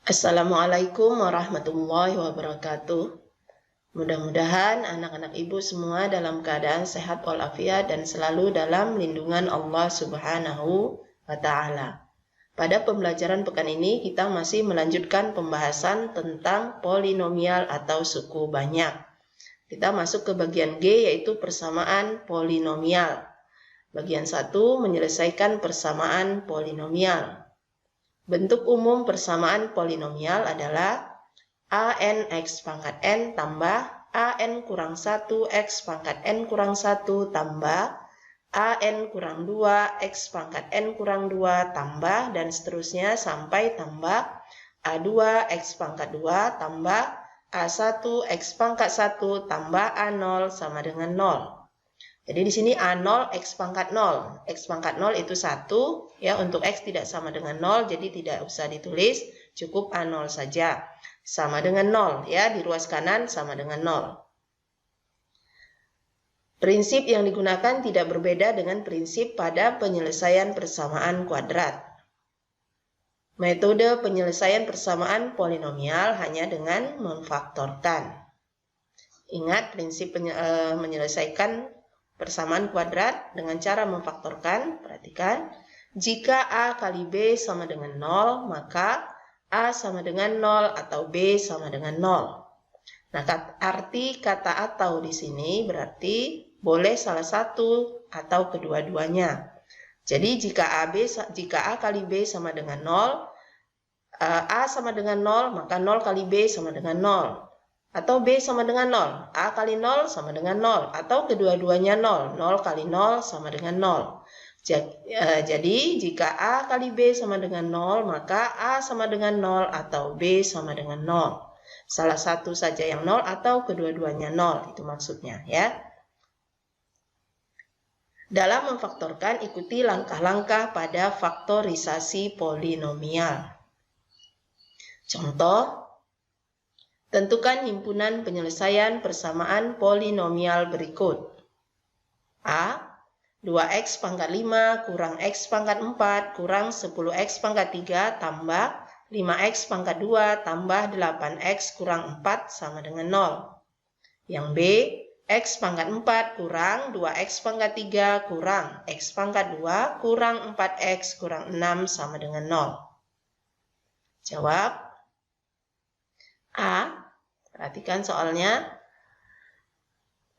Assalamualaikum warahmatullahi wabarakatuh. Mudah-mudahan anak-anak ibu semua dalam keadaan sehat walafiat dan selalu dalam lindungan Allah Subhanahu wa Ta'ala. Pada pembelajaran pekan ini kita masih melanjutkan pembahasan tentang polinomial atau suku banyak. Kita masuk ke bagian G, yaitu persamaan polinomial. Bagian 1, menyelesaikan persamaan polinomial. Bentuk umum persamaan polinomial adalah an x pangkat n tambah an kurang 1 x pangkat n kurang 1 tambah an kurang 2 x pangkat n kurang 2 tambah dan seterusnya sampai tambah a2 x pangkat 2 tambah a1 x pangkat 1 tambah a0 sama dengan 0. Jadi di sini A0 X pangkat 0. X pangkat 0 itu 1. Ya, untuk X tidak sama dengan 0, jadi tidak usah ditulis. Cukup A0 saja. Sama dengan 0. Ya, di ruas kanan sama dengan 0. Prinsip yang digunakan tidak berbeda dengan prinsip pada penyelesaian persamaan kuadrat. Metode penyelesaian persamaan polinomial hanya dengan memfaktorkan. Ingat prinsip menyelesaikan persamaan kuadrat dengan cara memfaktorkan. Perhatikan, jika A kali B sama dengan 0, maka A sama dengan 0 atau B sama dengan 0. Nah, arti kata atau di sini berarti boleh salah satu atau kedua-duanya. Jadi jika A kali B sama dengan 0, A sama dengan 0, maka 0 kali B sama dengan 0. Atau B sama dengan 0, A kali 0 sama dengan 0, atau kedua-duanya 0, 0 kali 0 sama dengan 0. Jadi, jika A kali B sama dengan 0, maka A sama dengan 0 atau B sama dengan 0. Salah satu saja yang 0 atau kedua-duanya 0, itu maksudnya ya. Dalam memfaktorkan, ikuti langkah-langkah pada faktorisasi polinomial. Contoh, tentukan himpunan penyelesaian persamaan polinomial berikut. A. 2x pangkat 5 kurang x pangkat 4 kurang 10x pangkat 3 tambah 5x pangkat 2 tambah 8x kurang 4 sama dengan 0. Yang B. X pangkat 4 kurang 2x pangkat 3 kurang x pangkat 2 kurang 4x kurang 6 sama dengan 0. Jawab. A. Perhatikan soalnya.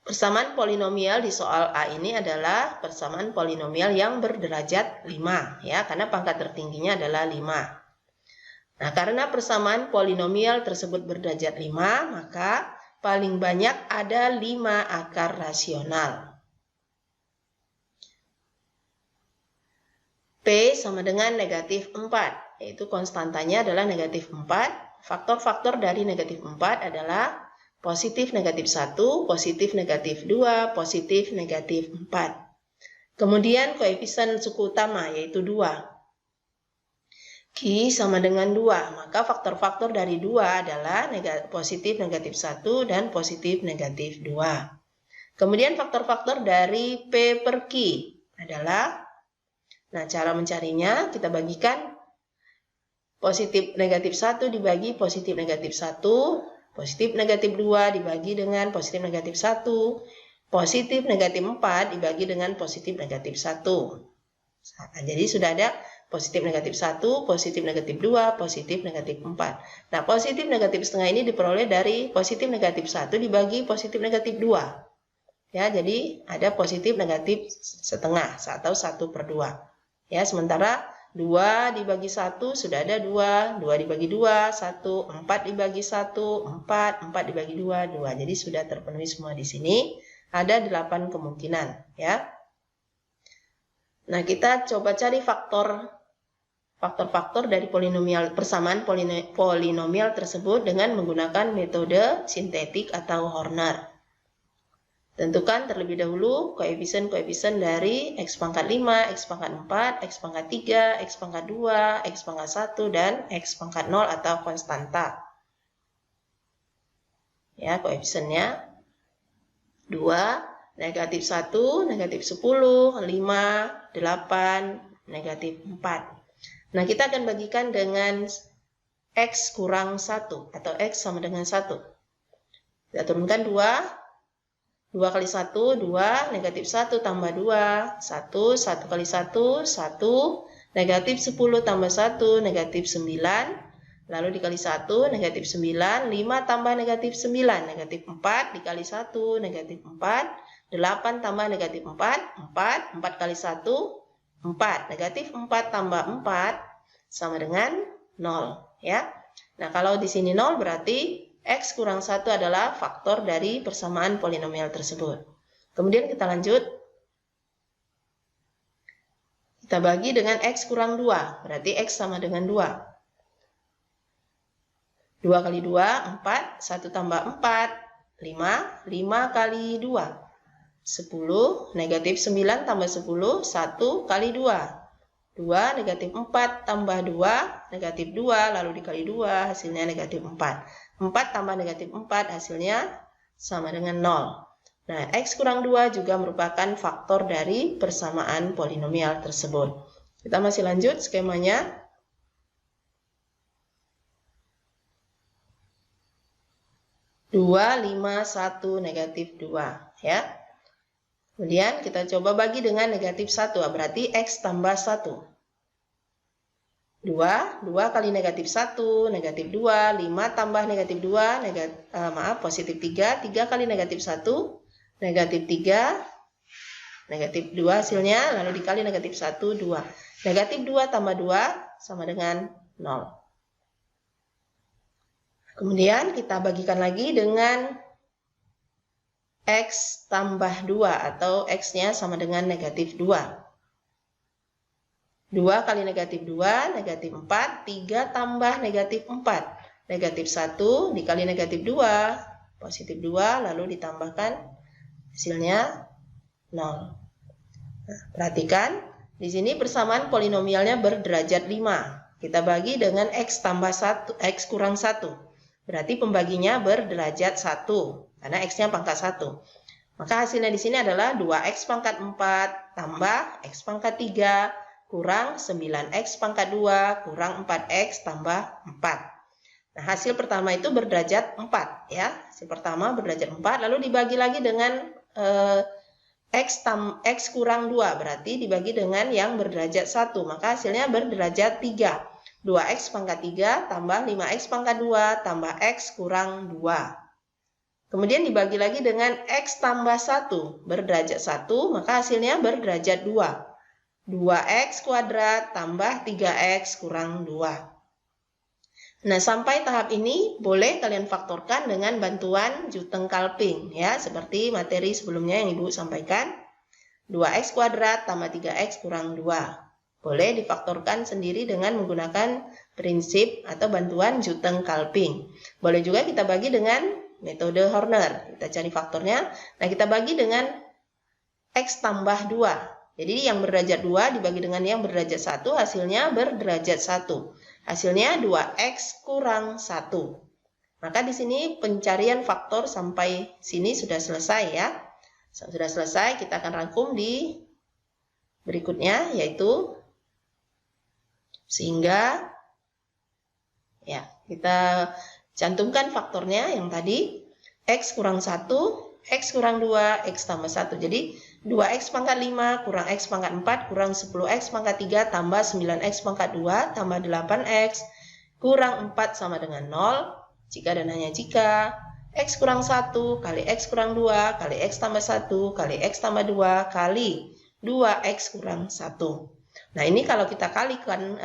Persamaan polinomial di soal A ini adalah persamaan polinomial yang berderajat 5. Ya, karena pangkat tertingginya adalah 5. Nah, karena persamaan polinomial tersebut berderajat 5, maka paling banyak ada 5 akar rasional. P sama dengan negatif 4, yaitu konstantanya adalah negatif 4. Faktor-faktor dari negatif 4 adalah positif negatif 1, positif negatif 2, positif negatif 4. Kemudian koefisien suku utama yaitu 2. Q sama dengan 2, maka faktor-faktor dari 2 adalah positif negatif 1 dan positif negatif 2. Kemudian faktor-faktor dari P per Q adalah, nah cara mencarinya kita bagikan positif negatif 1 dibagi positif negatif 1, positif negatif 2 dibagi dengan positif negatif 1, positif negatif 4 dibagi dengan positif negatif 1. Nah, jadi sudah ada positif negatif 1, positif negatif 2, positif negatif 4. Nah, positif negatif setengah ini diperoleh dari positif negatif 1 dibagi positif negatif 2. Ya, jadi ada positif negatif setengah atau 1/2. Ya, sementara 2 dibagi 1 sudah ada 2, 2 dibagi 2, 1, 4 dibagi 1, 4, 4 dibagi 2, 2. Jadi sudah terpenuhi semua di sini. Ada 8 kemungkinan, ya. Nah, kita coba cari faktor-faktor dari polinomial persamaan polinomial tersebut dengan menggunakan metode sintetik atau Horner. Tentukan terlebih dahulu koefisien-koefisien dari x pangkat 5, x pangkat 4, x pangkat 3, x pangkat 2, x pangkat 1, dan x pangkat 0 atau konstanta. Ya, koefisiennya 2, negatif 1, negatif 10, 5, 8, negatif 4. Nah, kita akan bagikan dengan X kurang 1 atau X sama dengan 1. Kita turunkan 2. 2 kali 1, 2, negatif 1 tambah 2, 1, 1 kali 1, 1, negatif 10 tambah 1, negatif 9, lalu dikali 1, negatif 9, 5 tambah negatif 9, negatif 4, dikali 1, negatif 4, 8 tambah negatif 4, 4, 4 kali 1, 4, negatif 4 tambah 4, sama dengan 0, ya. Nah, kalau di sini 0 berarti X kurang 1 adalah faktor dari persamaan polinomial tersebut. Kemudian kita lanjut. Kita bagi dengan X kurang 2. Berarti X sama dengan 2. 2 kali 2, 4. 1 tambah 4, 5. 5 kali 2, 10. Negatif 9 tambah 10, 1 kali 2. 2, negatif 4 tambah 2, negatif 2, lalu dikali 2, hasilnya negatif 4. 4 tambah negatif 4, hasilnya sama dengan 0. Nah, X kurang 2 juga merupakan faktor dari persamaan polinomial tersebut. Kita masih lanjut skemanya. Dua, 5, 1, negatif 2. Ya. Kemudian kita coba bagi dengan negatif 1, berarti X tambah 1. 2 kali negatif 1, negatif 2, 5 tambah negatif 2, positif 3, 3 kali negatif 1, negatif 3, negatif 2 hasilnya, lalu dikali negatif 1, 2. Negatif 2 tambah 2 sama dengan 0. Kemudian kita bagikan lagi dengan X tambah 2 atau X-nya sama dengan negatif 2. 2 kali negatif 2, negatif 4, 3 tambah negatif 4. Negatif 1 dikali negatif 2, positif 2, lalu ditambahkan hasilnya 0. Nah, perhatikan, di sini persamaan polinomialnya berderajat 5. Kita bagi dengan X tambah 1, X kurang 1. Berarti pembaginya berderajat 1, karena X-nya pangkat 1. Maka hasilnya di sini adalah 2X pangkat 4 tambah X pangkat 3 kurang 9X pangkat 2 kurang 4X tambah 4. Nah, hasil pertama itu berderajat 4, ya. Hasil pertama berderajat 4, lalu dibagi lagi dengan X kurang 2, berarti dibagi dengan yang berderajat 1, maka hasilnya berderajat 3. 2X pangkat 3 tambah 5X pangkat 2 tambah X kurang 2. Kemudian dibagi lagi dengan X tambah 1, berderajat 1, maka hasilnya berderajat 2. 2X kuadrat tambah 3X kurang 2. Nah, sampai tahap ini boleh kalian faktorkan dengan bantuan Juteng-Kalping, ya, seperti materi sebelumnya yang Ibu sampaikan. 2X kuadrat tambah 3X kurang 2. Boleh difaktorkan sendiri dengan menggunakan prinsip atau bantuan Juteng-Kalping. Boleh juga kita bagi dengan metode Horner. Kita cari faktornya. Nah, kita bagi dengan X tambah 2. Jadi yang berderajat 2 dibagi dengan yang berderajat 1, hasilnya berderajat 1. Hasilnya 2X kurang 1. Maka di sini pencarian faktor sampai sini sudah selesai, ya. Sudah selesai, kita akan rangkum di berikutnya, yaitu sehingga ya, kita cantumkan faktornya yang tadi X kurang 1, X kurang 2, X tambah 1. Jadi 2X pangkat 5 kurang X pangkat 4 kurang 10X pangkat 3 tambah 9X pangkat 2 tambah 8X kurang 4 sama dengan 0. Jika dan hanya jika X kurang 1 kali X kurang 2 kali X tambah 1 kali X tambah 2 kali 2X kurang 1. Nah, ini kalau kita kalikan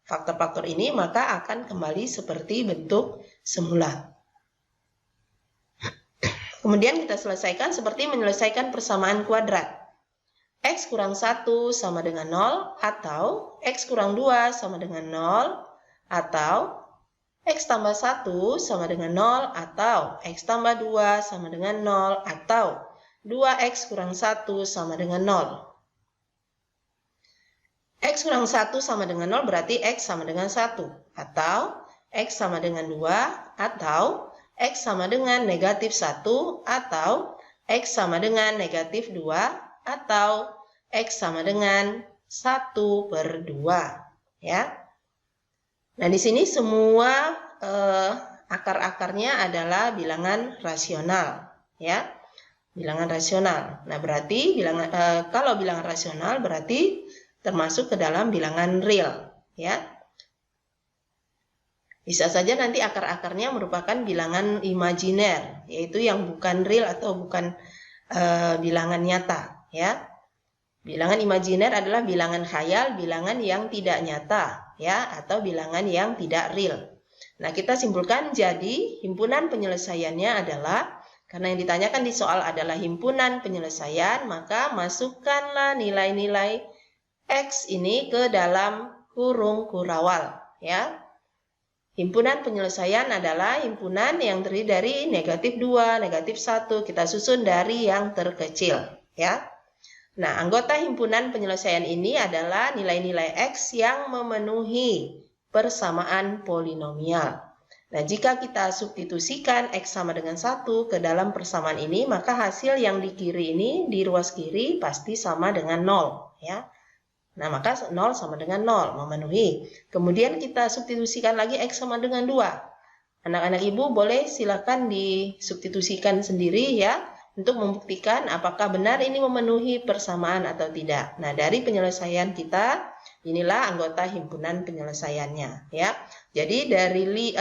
faktor-faktor ini, maka akan kembali seperti bentuk semula. Kemudian kita selesaikan seperti menyelesaikan persamaan kuadrat. X kurang 1 sama dengan 0, atau X kurang 2 sama dengan 0, atau X tambah 1 sama dengan 0, atau X tambah 2 sama dengan 0, atau 2X kurang 1 sama dengan 0. X kurang 1 sama dengan 0 berarti X sama dengan 1, atau X sama dengan 2, atau X sama dengan negatif 1, atau X sama dengan negatif 2, atau X sama dengan 1/2. Ya. Nah, di sini semua akar-akarnya adalah bilangan rasional, ya. Bilangan rasional. Nah, berarti kalau bilangan rasional berarti termasuk ke dalam bilangan real, ya. Bisa saja nanti akar-akarnya merupakan bilangan imajiner, yaitu yang bukan real atau bukan bilangan nyata, ya. Bilangan imajiner adalah bilangan khayal, bilangan yang tidak nyata, ya, atau bilangan yang tidak real. Nah, kita simpulkan jadi himpunan penyelesaiannya adalah, karena yang ditanyakan di soal adalah himpunan penyelesaian, maka masukkanlah nilai-nilai X ini ke dalam kurung kurawal, ya. Himpunan penyelesaian adalah himpunan yang terdiri dari negatif 2, negatif 1. Kita susun dari yang terkecil, ya. Nah, anggota himpunan penyelesaian ini adalah nilai-nilai X yang memenuhi persamaan polinomial. Nah, jika kita substitusikan X sama dengan 1 ke dalam persamaan ini, maka hasil yang di kiri ini, di ruas kiri, pasti sama dengan 0, ya. Nah, maka 0 sama dengan 0, memenuhi. Kemudian kita substitusikan lagi X sama dengan 2. Anak-anak ibu boleh silakan disubstitusikan sendiri, ya, untuk membuktikan apakah benar ini memenuhi persamaan atau tidak. Nah, dari penyelesaian kita, inilah anggota himpunan penyelesaiannya, ya. Jadi dari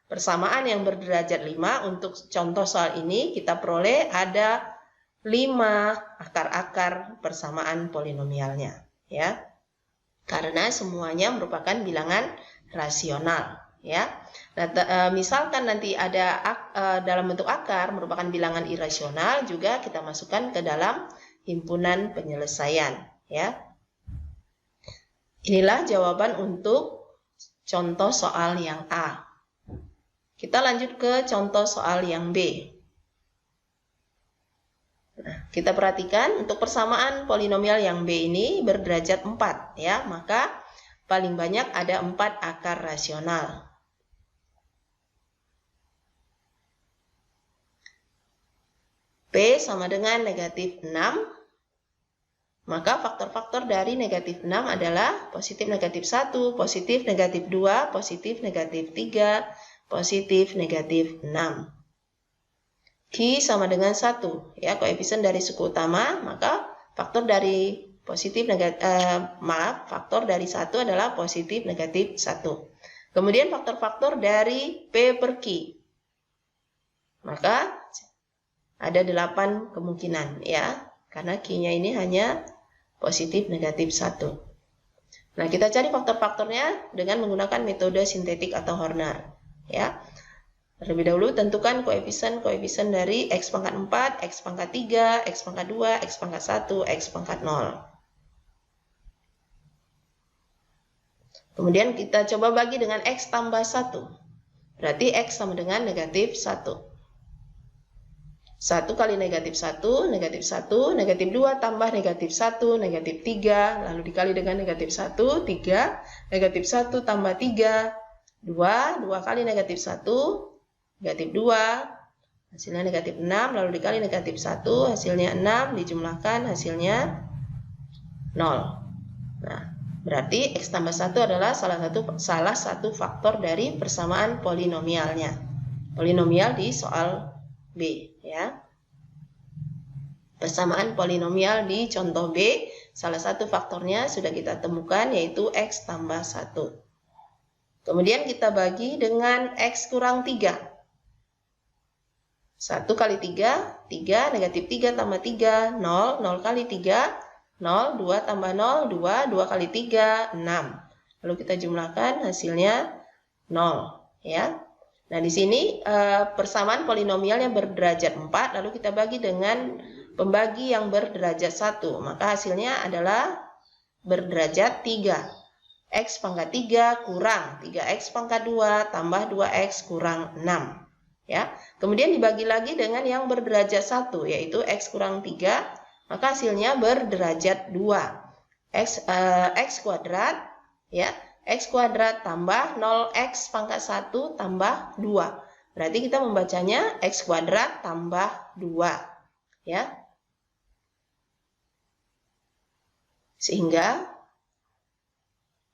persamaan yang berderajat 5 untuk contoh soal ini kita peroleh ada 5 akar-akar persamaan polinomialnya, ya. Karena semuanya merupakan bilangan rasional, ya. Nah, misalkan nanti ada dalam bentuk akar merupakan bilangan irasional, juga kita masukkan ke dalam himpunan penyelesaian, ya. Inilah jawaban untuk contoh soal yang A. Kita lanjut ke contoh soal yang B. Nah, kita perhatikan untuk persamaan polinomial yang B ini berderajat 4, ya, maka paling banyak ada 4 akar rasional. P sama dengan negatif 6, maka faktor-faktor dari negatif 6 adalah positif negatif 1, positif negatif 2, positif negatif 3, positif negatif 6. Q sama dengan 1, ya, koefisien dari suku utama, maka faktor dari faktor dari 1 adalah positif negatif 1. Kemudian faktor-faktor dari P per Q, maka ada 8 kemungkinan, ya, karena Q-nya ini hanya positif negatif 1. Nah, kita cari faktor-faktornya dengan menggunakan metode sintetik atau Horner, ya. Terlebih dahulu tentukan koefisien dari X pangkat 4, X pangkat 3, X pangkat 2, X pangkat 1, X pangkat 0. Kemudian kita coba bagi dengan X tambah 1. Berarti X sama dengan negatif 1. 1 kali negatif 1, negatif 1, negatif 2 tambah negatif 1, negatif 3, lalu dikali dengan negatif 1, 3, negatif 1 tambah 3, 2, 2 kali negatif 1, negatif 2, hasilnya negatif 6, lalu dikali negatif 1, hasilnya 6, dijumlahkan, hasilnya 0. Nah, berarti X tambah 1 adalah salah satu faktor dari persamaan polinomialnya. Polinomial di soal B, ya. Persamaan polinomial di contoh B, salah satu faktornya sudah kita temukan, yaitu X tambah 1. Kemudian kita bagi dengan X kurang 3. 1 kali 3, 3, negatif 3 tambah 3, 0, 0 kali 3, 0, 2 tambah 0, 2, 2 kali 3, 6. Lalu kita jumlahkan, hasilnya 0, ya. Nah, di sini persamaan polinomial yang berderajat 4, lalu kita bagi dengan pembagi yang berderajat 1, maka hasilnya adalah berderajat 3. X pangkat 3 kurang 3X pangkat 2 tambah 2X kurang 6. Ya. Kemudian dibagi lagi dengan yang berderajat 1, yaitu X kurang 3, maka hasilnya berderajat 2. X kuadrat, ya. X kuadrat tambah 0X pangkat 1 tambah 2. Berarti kita membacanya X kuadrat tambah 2. Ya. Sehingga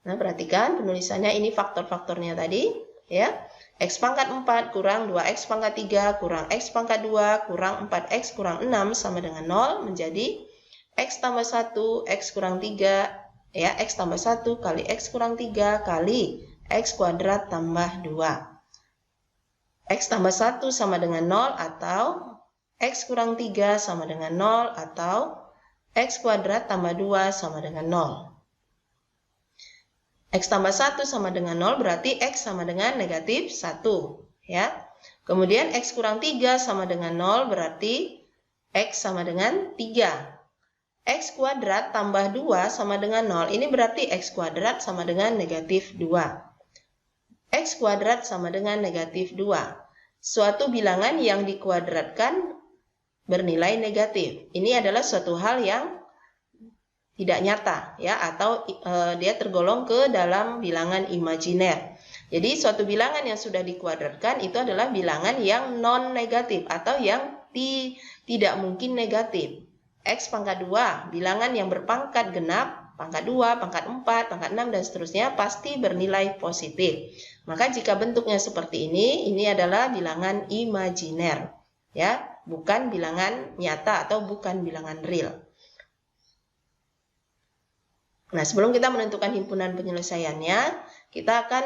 Nah, perhatikan penulisannya ini faktor-faktornya tadi, ya. X pangkat 4 kurang 2X pangkat 3 kurang X pangkat 2 kurang 4X kurang 6 sama dengan 0 menjadi X tambah 1, X kurang 3, ya, X tambah 1 kali X kurang 3 kali X kuadrat tambah 2. X tambah 1 sama dengan 0 atau X kurang 3 sama dengan 0 atau X kuadrat tambah 2 sama dengan 0. X tambah 1 sama dengan 0 berarti X sama dengan negatif 1. Ya. Kemudian X kurang 3 sama dengan 0 berarti X sama dengan 3. X kuadrat tambah 2 sama dengan 0. Ini berarti X kuadrat sama dengan negatif 2. X kuadrat sama dengan negatif 2. Suatu bilangan yang dikuadratkan bernilai negatif. Ini adalah suatu hal yang tidak nyata, ya, atau dia tergolong ke dalam bilangan imajiner. Jadi suatu bilangan yang sudah dikuadratkan itu adalah bilangan yang non negatif atau yang tidak mungkin negatif. X pangkat 2, bilangan yang berpangkat genap, pangkat 2, pangkat 4, pangkat 6 dan seterusnya pasti bernilai positif. Maka jika bentuknya seperti ini adalah bilangan imajiner, ya, bukan bilangan nyata atau bukan bilangan real. Nah, sebelum kita menentukan himpunan penyelesaiannya, kita akan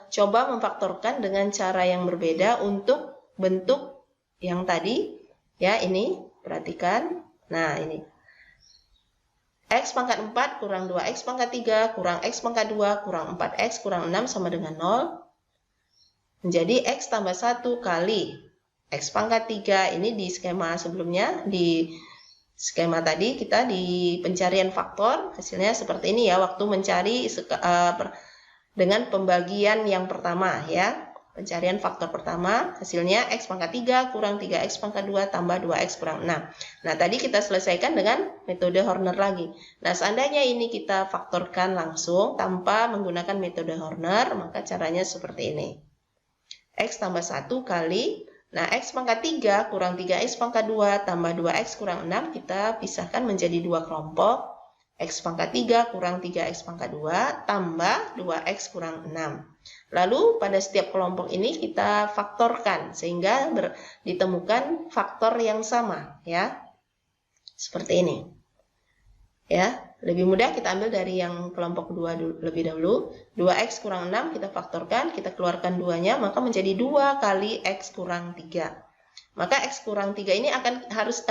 coba memfaktorkan dengan cara yang berbeda untuk bentuk yang tadi. Ya, ini, perhatikan. Nah, ini. X pangkat 4 kurang 2X pangkat 3 kurang X pangkat 2 kurang 4X kurang 6 sama dengan 0. Menjadi X tambah 1 kali X pangkat 3. Ini di skema sebelumnya, di skema tadi kita di pencarian faktor hasilnya seperti ini, ya, waktu mencari dengan pembagian yang pertama, ya. Pencarian faktor pertama hasilnya X pangkat 3 kurang 3X pangkat 2 tambah 2X kurang 6. Nah, tadi kita selesaikan dengan metode Horner lagi. Nah, seandainya ini kita faktorkan langsung tanpa menggunakan metode Horner, maka caranya seperti ini. X tambah 1 kali, nah, X pangkat 3 kurang 3X pangkat 2 tambah 2X kurang 6 kita pisahkan menjadi dua kelompok. X pangkat 3 kurang 3X pangkat 2 tambah 2X kurang 6. Lalu pada setiap kelompok ini kita faktorkan sehingga ditemukan faktor yang sama, ya. Seperti ini. Ya, lebih mudah kita ambil dari yang kelompok 2 lebih dahulu. 2X kurang 6 kita faktorkan, kita keluarkan 2-nya, maka menjadi 2 kali X kurang 3. Maka X kurang 3 ini akan harus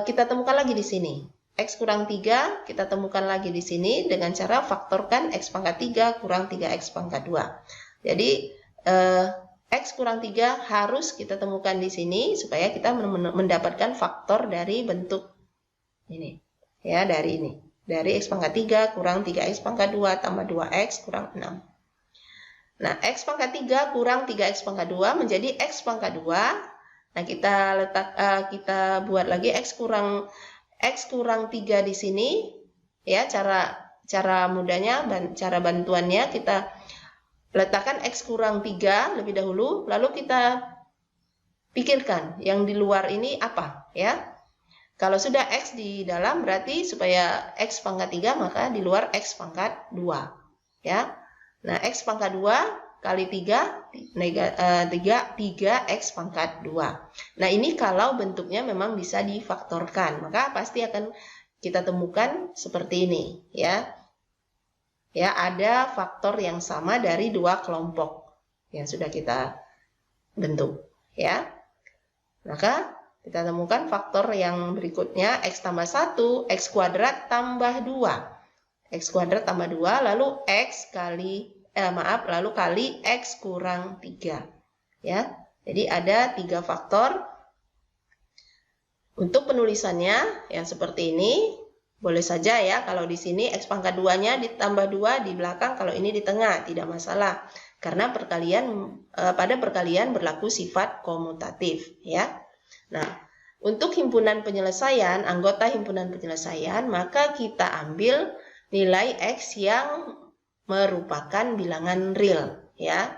kita temukan lagi di sini. X kurang 3 kita temukan lagi di sini dengan cara faktorkan X pangkat 3 kurang 3X pangkat 2. Jadi X kurang 3 harus kita temukan di sini supaya kita mendapatkan faktor dari bentuk ini, ya, dari ini. Dari X pangkat 3 kurang 3X pangkat 2 tambah 2X kurang 6. Nah, X pangkat 3 kurang 3X pangkat 2 menjadi X pangkat 2. Nah, kita buat lagi X kurang 3 di sini, ya. Cara mudahnya, cara bantuannya kita letakkan X kurang 3 lebih dahulu, lalu kita pikirkan yang di luar ini apa, ya. Kalau sudah X di dalam berarti supaya X pangkat 3 maka di luar X pangkat 2, ya. Nah, X pangkat 2 kali 3 3X pangkat 2. Nah, ini kalau bentuknya memang bisa difaktorkan, maka pasti akan kita temukan seperti ini, ya. Ya, ada faktor yang sama dari dua kelompok yang sudah kita bentuk, ya. Maka kita temukan faktor yang berikutnya, X tambah 1, X kuadrat tambah 2. X kuadrat tambah 2, lalu X lalu kali X kurang 3. Ya, jadi ada 3 faktor. Untuk penulisannya yang seperti ini, boleh saja, ya, kalau di sini X pangkat 2-nya ditambah 2 di belakang, kalau ini di tengah, tidak masalah. Karena pada perkalian berlaku sifat komutatif, ya. Nah, untuk himpunan penyelesaian, anggota himpunan penyelesaian, maka kita ambil nilai X yang merupakan bilangan real, ya.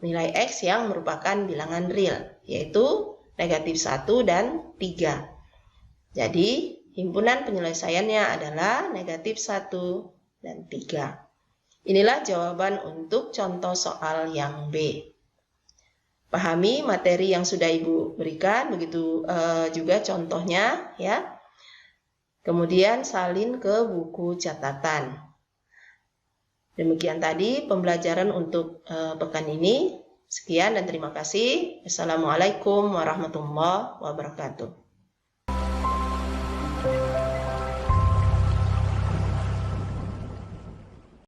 Nilai X yang merupakan bilangan real, yaitu negatif 1 dan 3. Jadi, himpunan penyelesaiannya adalah negatif 1 dan 3. Inilah jawaban untuk contoh soal yang B. Pahami materi yang sudah Ibu berikan, begitu juga contohnya ya. Kemudian salin ke buku catatan. Demikian tadi pembelajaran untuk pekan ini. Sekian dan terima kasih. Assalamualaikum warahmatullahi wabarakatuh.